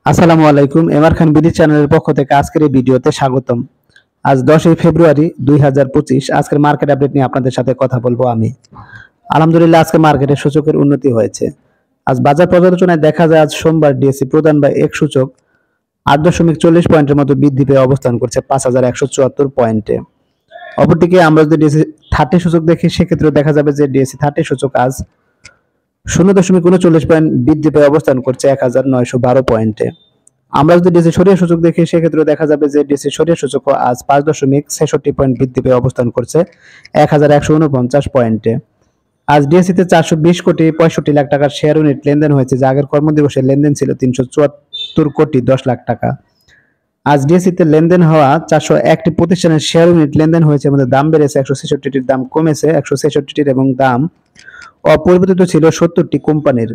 আসসালামু আলাইকুম। এমআর খান বিডি চ্যানেলের পক্ষ থেকে আজকের এই ভিডিওতে স্বাগতম। আজ 10ই ফেব্রুয়ারি 2025। আজকের মার্কেট আপডেট নিয়ে আপনাদের সাথে কথা বলবো আমি। আলহামদুলিল্লাহ, আজকে মার্কেটে সূচকের উন্নতি হয়েছে। আজ বাজার পর্যালোচনায় দেখা যায় আজ সোমবার ডিএসসি প্রধান বা এক সূচক 8.40 পয়েন্টের মতো বৃদ্ধি পেয়ে অবস্থান করছে 5174 পয়েন্টে। অপরদিকে আমরা যদি ডিএসসি 30 সূচক দেখি, সেক্ষেত্রে দেখা যাবে যে ডিএসসি 30 সূচক আজ 0.39 পয়েন্ট বৃদ্ধি পেয়ে অবস্থান করছে 1912 পয়েন্টে। আমরা যদি ডিএসসি সরিয়া সূচক দেখি, সেক্ষেত্রে দেখা যাবে যে ডিএসসি সরিয়া সূচক আজ 5.66 পয়েন্ট বৃদ্ধি পেয়ে অবস্থান করছে 1149 পয়েন্টে। আজ ডিএসসিতে 420 কোটি 65 লাখ টাকার শেয়ার ইউনিট লেনদেন হয়েছে, যা আগের কর্মদিবসে লেনদেন ছিল 374 কোটি 10 লাখ টাকা। আজ ডিএসসিতে লেনদেন হওয়া 401টি প্রতিষ্ঠানের শেয়ার ইউনিট লেনদেন হয়েছে, মধ্যে দাম বেড়েছে 166টির, দাম কমেছে 166টির এবং দাম অপরিবর্তিত ছিল 70টি কোম্পানির।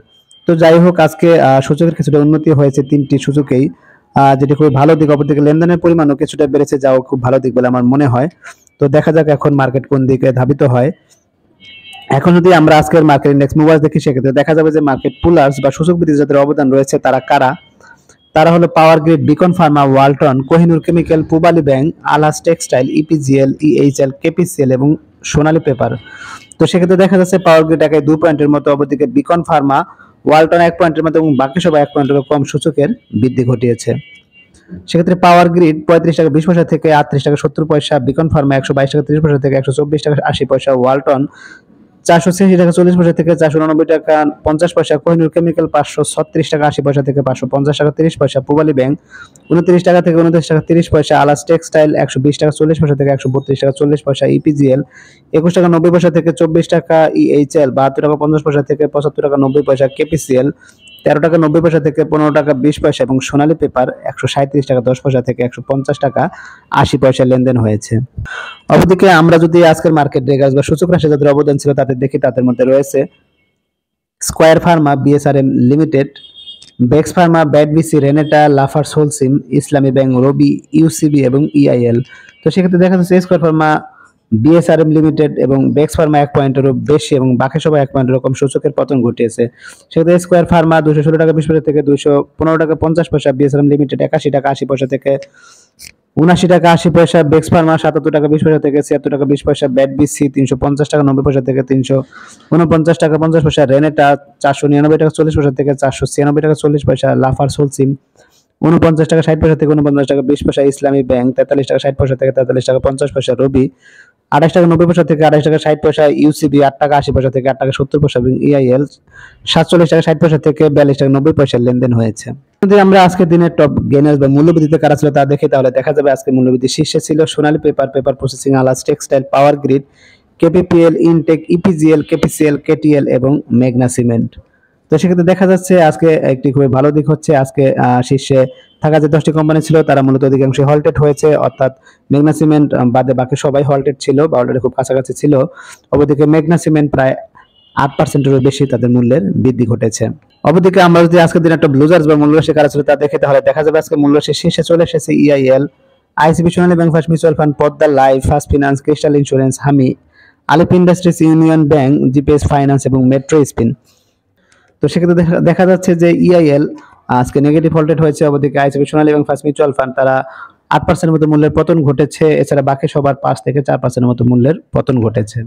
তো যাই হোক, আজকে সূচকের কিছুটা উন্নতি হয়েছে তিনটি সূচকেই, যেটি খুবই ভালো দিক। অপরদিকে লেনদেনের পরিমাণও কিছুটা বেড়েছে, যাও খুব ভালো দিক বলে আমার মনে হয়। তো দেখা যাক এখন মার্কেট কোন দিকে ধাবিত হয়। এখন যদি আমরা আজকের মার্কেট ইন্ডেক্স মুভার্স দেখি, সেক্ষেত্রে দেখা যাবে যে মার্কেট পুলার্স বা সূচক বৃদ্ধিতে যাদের অবদান রয়েছে তারা কারা। তারা হলো power grid, Beacon pharma, Walton, Kohinoor chemical, Pubali bank, Alhaj textile, EPGL, EHL, KPCL এবং সোনালী পেপার। তো সেক্ষেত্রে দেখা যাচ্ছে পাওয়ার গ্রিড একাই 2 পয়েন্টের মতো, অপরদিকে বিকন ফার্মা, ওয়ালটন 1 পয়েন্টের মতো এবং বাকি সবাই 1 পয়েন্টেরও কম সূচকের বৃদ্ধি ঘটিয়েছে। সেক্ষেত্রে পাওয়ার গ্রিড 35 টাকা 20 পয়সা থেকে 38 টাকা 70 পয়সা, বিকন ফার্মা 122 টাকা 30 পয়সা থেকে 124 টাকা 80 পয়সা, ওয়ালটন 486 টাকা 40 পয়সা থেকে 489 টাকা 50 পয়সা, কোহিনুর কেমিক্যাল 536 টাকা 80 পয়সা থেকে 550 টাকা 30 পয়সা, পূবালী ব্যাংক 29 টাকা থেকে 29 টাকা 30 পয়সা, আলাস টেক্সটাইল 120 টাকা 40 পয়সা থেকে 132 টাকা 40 পয়সা, ইপিজিএল 21 টাকা 90 পয়সা থেকে 24 টাকা, ইএইচএল 72 টাকা 50 পয়সা থেকে 75 টাকা 90 পয়সা, কেপিসিএল 13 টাকা 90 পয়সা থেকে 15 টাকা 20 পয়সা এবং সোনালী পেপার 137 টাকা 10 পয়সা থেকে 150 টাকা 80 পয়সা লেনদেন হয়েছে। অপরদিকে আমরা যদি আজকের মার্কেট রেগার্স বা সূচক রাশি যাদের অবদান ছিল তাদের দেখি, তাদের মধ্যে রয়েছে square pharma, BSRM limited, Bex pharma, ব্যাডবিসি, Renata, Lafarge Holcim, Islami bank, Robi, UCB এবং ইআইএল। তো সেক্ষেত্রে দেখা যাচ্ছে স্কয়ার ফার্মা, বিএসআরএম লিমিটেড এবং বেক্স ফার্মা 1 পয়েন্টেরও বেশি এবং বাকি সবাই 1 পয়েন্টের কম সূচকের পতন ঘটিয়েছে। সেক্ষেত্রে স্কয়ার ফার্মা 216 টাকা 20 পয়সা থেকে 215 টাকা 50 পয়সা, বিএসআরএম লিমিটেড 81 টাকা 80 পয়সা থেকে 79 টাকা 80 পয়সা, বেক্স ফার্মা 77 টাকা 20 পয়সা থেকে 76 টাকা 20 পয়সা, ব্যাডবিসি 350 টাকা 90 পয়সা থেকে 349 টাকা 50 পয়সা, রেনেটা 499 টাকা 40 পয়সা থেকে 496 টাকা 40 পয়সা, লাফার্স হোলসিম 49 টাকা 60 পয়সা থেকে 49 টাকা 20 পয়সা, ইসলামী ব্যাংক 43 টাকা 60 পয়সা থেকে 43 টাকা 50 পয়সা, রবি 28 টাকা 90 পয়সা থেকে 28 টাকা 60 পয়সা, ইউসিবি 8 টাকা 80 পয়সা থেকে 8 টাকা 70 পয়সা এবং ইআইএল 47 টাকা 60 পয়সা থেকে 42 টাকা 90 পয়সা লেনদেন হয়েছে। যদি আমরা আজকের দিনের টপ গেইনার্স বা মূল্যবৃদ্ধিতে কারা ছিল তা দেখি, তাহলে দেখা যাবে আজকে মূল্যবৃদ্ধি শীর্ষে ছিল Sonali paper, paper processing, Alhaj textile, power grid, KPPL, Intech, EPGL, KPCL, KTL এবং মেঘনা সিমেন্ট। তো সেক্ষেত্রে দেখা যাচ্ছে আজকে একটি খুবই ভালো দিক হচ্ছে, আজকে শীর্ষে থাকা যে 10টি কোম্পানি ছিল তারা মূলত অধিকাংশ হলটেড হয়েছে, অর্থাৎ মেঘনা সিমেন্ট বাদে বাকি সবাই হলটেড ছিল বা অলরেডি খুব কাছাকাছি ছিল। অপরদিকে মেঘনা সিমেন্ট প্রায় 8%-এরও বেশি তাদের মূল্যের বৃদ্ধি ঘটেছে। অপরদিকে আমরা যদি আজকের দিনে একটা ব্লুজার্স বা মূল্যরাশি কারা ছিল তা দেখে, তাহলে দেখা যাবে আজকে মূল্যরাশি শীর্ষে চলে এসেছে EIL, ICB, Sonali bank, first mutual fund, Padma life, first finance, crystal insurance, হামি, আলিপ industries, union bank, GPS finance এবং মেট্রো স্পিন। তো সেক্ষেত্রে দেখা যাচ্ছে যে ইআইএল আজকে নেগেটিভ হল্টেড হয়েছে। অবদিকে আইসিবি, সোনালী এবং ফার্স্ট মিউচুয়াল ফান্ড তারা 8%-এর মতো মূল্যের পতন ঘটেছে। এছাড়া বাকি সবার 5 থেকে 4%-এর মতো মূল্যের পতন ঘটেছে।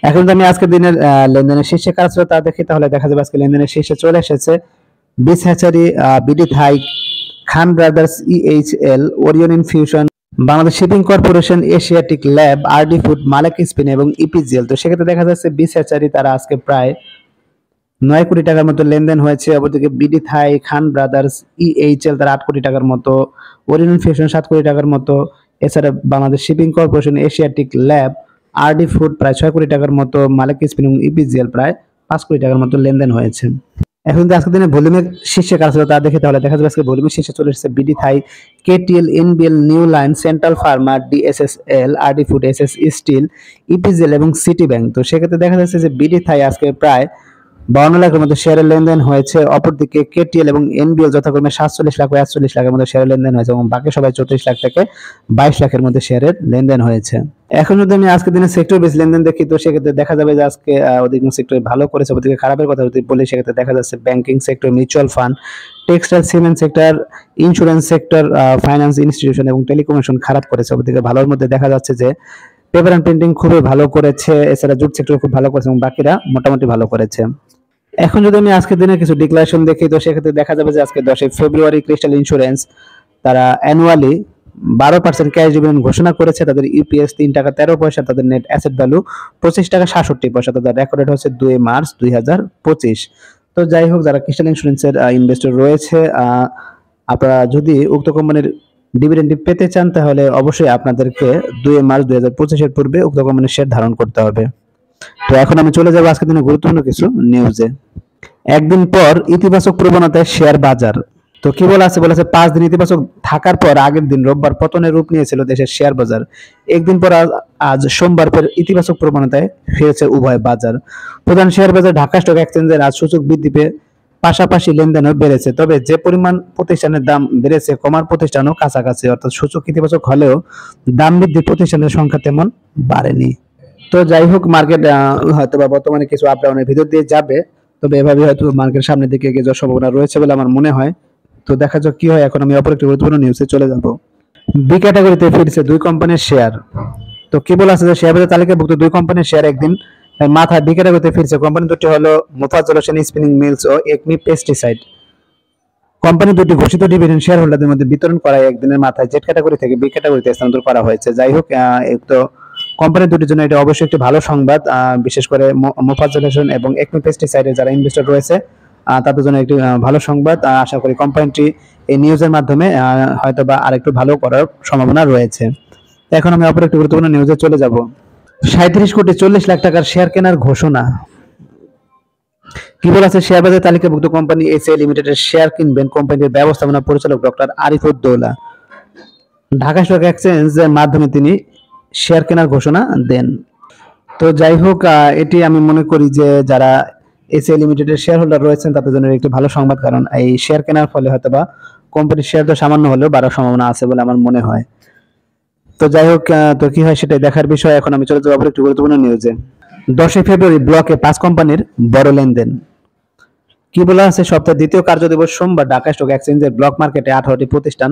এখন যদি আমি আজকের দিনের লেনদেনের শীর্ষে কারা ছিল তা দেখি, তাহলে দেখা যাবে আজকে লেনদেনের শীর্ষে চলে এসেছে বিস hatchery, BD Thai, Khan brothers, EHL, Orion infusion, Bangladesh shipping corporation, Asiatic lab, RD food, Malek spin এবং ইপিজিএল। তো সেক্ষেত্রে দেখা যাচ্ছে বিস হ্যাচারি তারা আজকে প্রায় 9 কোটি টাকার মতো লেনদেন হয়েছে। অপরদিকে BD Thai, Khan brothers, EHL তারা 8 কোটি টাকার মতো, ওরিয়ন ইনফিউশন 7 কোটি টাকার মতো, এছাড়া Bangladesh shipping corporation, Asiatic lab, RD food প্রায় 6 কোটি টাকার মতো, মালেক স্পিন এবং ইপিজিএল প্রায় 5 কোটি টাকার মতো লেনদেন হয়েছে। এখন যদি আজকের দিনে ভলিউমের শীর্ষে কারা ছিল তা দেখে, তাহলে দেখা যাবে আজকে ভলিউমের শীর্ষে চলে এসেছে BD Thai, KTL, NBL, new line, central Pharma, DSSL, RD food, SS still, EPGL এবং সিটি ব্যাংক। তো সেক্ষেত্রে দেখা যাচ্ছে যে বিডি থাই আজকে প্রায় 52 লাখের মধ্যে শেয়ারের লেনদেন হয়েছে। অপরদিকে কেটিএল এবং এনবিএল যথাক্রমে 47 লাখ ও 41 লাখের মধ্যে শেয়ারের লেনদেন হয়েছে এবং বাকি সবাই 34 লাখ থেকে 22 লাখের মধ্যে শেয়ারের লেনদেন হয়েছে। এখন যদি আমি আজকের দিনে সেক্টর বেস লেনদেন দেখি, তো সেক্ষেত্রে দেখা যাবে যে আজকে অধিকাংশ সেক্টর ভালো করেছে। ওদিকে খারাপের কথা যদি বলি, সেক্ষেত্রে দেখা যাচ্ছে banking sector, mutual fund, textile, cement sector, insurance sector, finance institution এবং টেলিকমিউনিকেশন খারাপ করেছে। ওদিকে ভালোর মধ্যে দেখা যাচ্ছে যে পেপার অ্যান্ড প্রিন্টিং খুবই ভালো করেছে, এছাড়া জুট সেক্টর খুব ভালো করেছে এবং বাকিরা মোটামুটি ভালো করেছে। এখন যদি আমি আজকের দিনে কিছু ডিক্লারেশন দেখি, তো সেক্ষেত্রে দেখা যাবে যে আজকে 10 ফেব্রুয়ারি ক্রিস্টাল ইন্স্যুরেন্স তারা অ্যানুয়ালি 12% ক্যাশ ডিভিডেন্ড ঘোষণা করেছে। তাদের ইপিএস 3 টাকা 13 পয়সা, তাদের নেট অ্যাসেট ভ্যালু 25 টাকা 67 পয়সা। তাদের রেকর্ড ডেট হচ্ছে 2 মার্চ 2025। তো যাই হোক, যারা ক্রিস্টাল ইন্স্যুরেন্সের ইনভেস্টর রয়েছে, আপনারা যদি উক্ত কোম্পানির ডিভিডেন্ড পেতে চান, তাহলে অবশ্যই আপনাদেরকে 2 মার্চ 2025 এর পূর্বে উক্ত কোম্পানির শেয়ার ধারণ করতে হবে। তো এখন আমি চলে যাব আজকের দিনে গুরুত্বপূর্ণ কিছু নিউজে। একদিন পর ইতিবাচক প্রবণতায় শেয়ার বাজার। তো কি বলেছে 5 দিন ইতিবাচক থাকার পর আগের দিন রোববার পতনের রূপ নিয়েছিল দেশের শেয়ার বাজার। একদিন পর আজ সোমবার ফের ইতিবাচক প্রবণতায় ফিরেছে উভয় বাজার। প্রধান শেয়ার বাজার ঢাকা স্টক এক্সচেঞ্জের আজ সূচক বৃদ্ধি পেয়ে পাশাপাশি লেনদেনও বেড়েছে। তবে যে পরিমাণ প্রতিষ্ঠানের দাম বেড়েছে, কমার প্রতিষ্ঠানও কাছাকাছি, অর্থাৎ সূচক ইতিবাচক হলেও দাম বৃদ্ধি প্রতিষ্ঠানের সংখ্যা তেমন বাড়েনি। তো যাই হোক, মার্কেট হয়তো বা বর্তমানে কিছু আপ ডাউনের ভিতর দিয়ে যাবে, তবে এভাবে হয়তো মার্কেট সামনের দিকে এগিয়ে যাওয়ার সম্ভাবনা রয়েছে বলে আমার মনে হয়। তো দেখা যাক কি হয়। এখন আমি অপর একটি গুরুত্বপূর্ণ নিউজে চলে যাব। বি ক্যাটাগরিতে ফিরছে 2 কোম্পানির শেয়ার। তো কি বলা আছে যে শেয়ার বাজার তালিকাভুক্ত 2 কোম্পানির শেয়ার একদিন মাথায় বি ক্যাটাগরিতে ফিরছে। কোম্পানি দুটি হলো মোফাজ্জল হোসেন স্পিনিং মিলস ও একমি পেস্টিসাইড। কোম্পানি দুটি ঘোষিত ডিভিডেন্ড শেয়ার হোল্ডারদের মধ্যে বিতরণ করায় একদিনের মাথায় জেড ক্যাটাগরি থেকে বি ক্যাটাগরিতে স্থানান্তর করা হয়েছে। যাই হোক, তো কোম্পানি দুটির জন্য এটা অবশ্যই একটি ভালো সংবাদ, বিশেষ করে মোফাজ্জল হোসেন এবং একমি পেস্টিসাইডের যারা ইনভেস্টর রয়েছে তাদের জন্য একটি ভালো সংবাদ। আশা করি কোম্পানিটি এই নিউজের মাধ্যমে হয়তো বা আরেকটু ভালো করার সম্ভাবনা রয়েছে। এখন আমি অপর একটি গুরুত্বপূর্ণ নিউজে চলে যাব। 37 কোটি 40 লাখ টাকার শেয়ার কেনার ঘোষণা। কি বলেছে শেয়ার বাজার তালিকাভুক্ত কোম্পানি এসএ লিমিটেডের শেয়ার কিনবেন কোম্পানির ব্যবস্থাপনা পরিচালক ডক্টর আরিফউদ্দৌলা। ঢাকা স্টক এক্সচেঞ্জের মাধ্যমে তিনি শেয়ার কেনার ঘোষণা দেন। তো যাই হোক, এটি আমি মনে করি যে যারা এসএ লিমিটেডের শেয়ার হোল্ডার রয়েছেন তাদের জন্য একটি ভালো সংবাদ, কারণ এই শেয়ার কেনার ফলে হয়তোবা কোম্পানির শেয়ার তো সামান্য হলেও বাড়ার সম্ভাবনা আছে বলে আমার মনে হয়। তো যাই হোক, তো কি হয় সেটাই দেখার বিষয়। এখন আমি চলে যাবো একটি গুরুত্বপূর্ণ নিউজে। 10 ফেব্রুয়ারি ব্লকে 5 কোম্পানির বড় লেনদেন। কি বলা আছে সপ্তাহের দ্বিতীয় কার্যদিবস সোমবার ঢাকা স্টক এক্সচেঞ্জের ব্লক মার্কেটে 18টি প্রতিষ্ঠান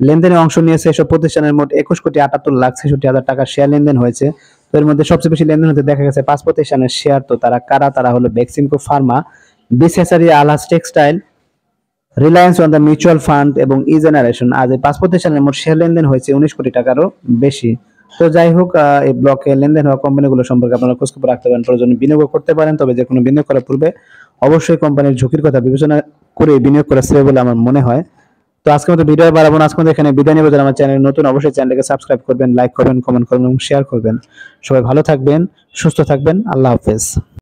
লেনদেনে অংশ নিয়েছে। এসব প্রতিষ্ঠানের মোট 21 কোটি 78 লাখ 66 হাজার টাকার শেয়ার লেনদেন হয়েছে। তো এর মধ্যে সবচেয়ে বেশি লেনদেন হতে দেখা গেছে 5 প্রতিষ্ঠানের শেয়ার। তো তারা কারা? তারা হলো বেক্সিমকো ফার্মা, বিসেসারি, Alhaj textile, reliance on the mutual fund এবং ই জেনারেশন। আজ এই 5 প্রতিষ্ঠানের মোট শেয়ার লেনদেন হয়েছে 19 কোটি টাকারও বেশি। তো যাই হোক, এই ব্লকে লেনদেন হওয়া কোম্পানিগুলো সম্পর্কে আপনারা খোঁজখবর রাখতে পারেন, প্রয়োজনে বিনিয়োগ করতে পারেন। তবে যে কোনো বিনিয়োগ করার পূর্বে অবশ্যই কোম্পানির ঝুঁকির কথা বিবেচনা করে বিনিয়োগ করা শ্রেয় বলে আমার মনে হয়। তো আজকের মতো ভিডিও বাড়াবো না, আজকে এখানে বিদায় নেব। যারা আমার চ্যানেল নতুন অবশ্যই চ্যানেলকে সাবস্ক্রাইব করবেন, লাইক করবেন, কমেন্ট করবেন এবং শেয়ার করবেন। সবাই ভালো থাকবেন, সুস্থ থাকবেন। আল্লাহ হাফেজ।